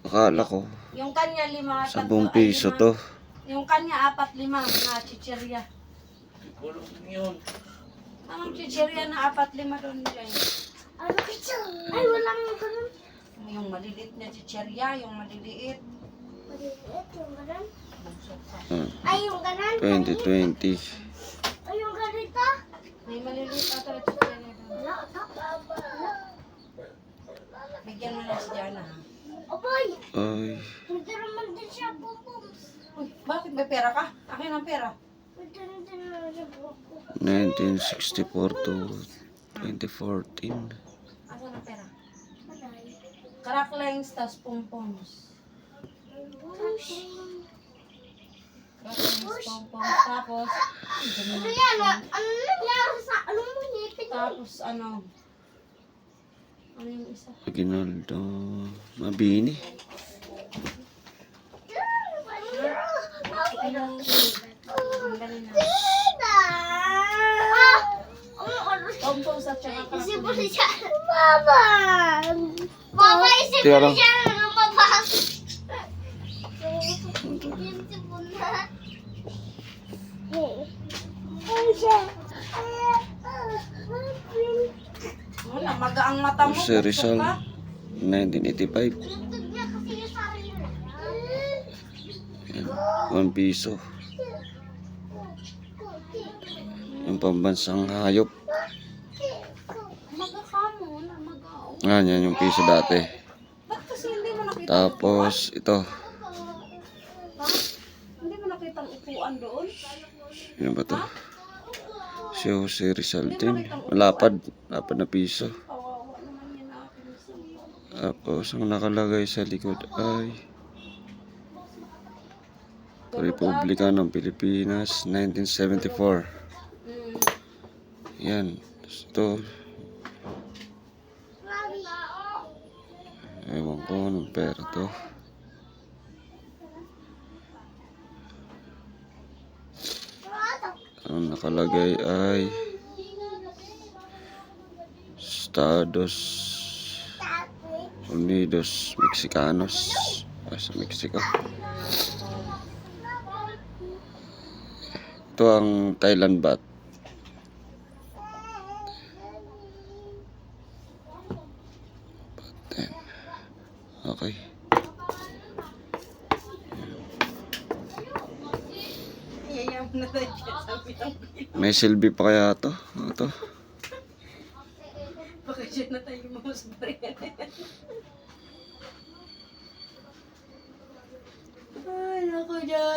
Akala ko, Yung kanya 5, 10 piso to. Yung kanya 4, 5 na chichirya. Kulong yun. Anong chichirya na 4, 5 doon dyan? Ano kito? Ay, walang ganun. Yung maliliit na chichirya, yung maliliit. Maliliit yung ganun. Bugso ka. Ay, yung ganun. 2020. Ay, yung ganito. May maliliit ata na chichirya doon. Wala, wala. Bigyan mo na si Jana. Aboy, Ay, pwede naman din siya bumbum. Uy, bakit may pera ka? Akin ang pera. Pwede naman siya bumbum. 1964 to 2014. Asan ang pera? Malay. Cracklings, tas pompoms. Push. Cracklings, pompoms, tapos... Ano yan? Ano nangyari sa ano mo ngipin? Tapos ano? Ano yung isa? Aguinaldo. Mabini. Ang galing na. Pompoms at saka Isip mo cracklings. siya. Mama! Mama, isip Kaya mo lang. siya na lumabas. Isip mo na. Ay, siya. Wala, magaang mata mo. Jose Rizal. bugso ka. 1985. Tinutog niya kasi yung sarili niya. Yan, 1 piso. Yung pambansang hayop. Maga ka mo na, maga. Ah, yan yung piso dati. Ba't kasi hindi mo nakita Tapos, ito. Ha? Hindi mo nakita ang upuan doon? Yan ba to? Si Jose Rizal din. Malapad. Lapad na piso. Kawawa naman yan akin. Tapos, ang nakalagay sa likod ay Republika ng Pilipinas, 1974. Yan. Ito. Ewan ko anong pera to. Ang nakalagay ay Estados Unidos Mexicanos. Sa Mexico. Ito ang Thailand baht. Okay. Iyayam na tayo sa bilang. May silbi pa kaya to? Ano to? Baka dyan na tayo mamusbari. Ay, naku dyan.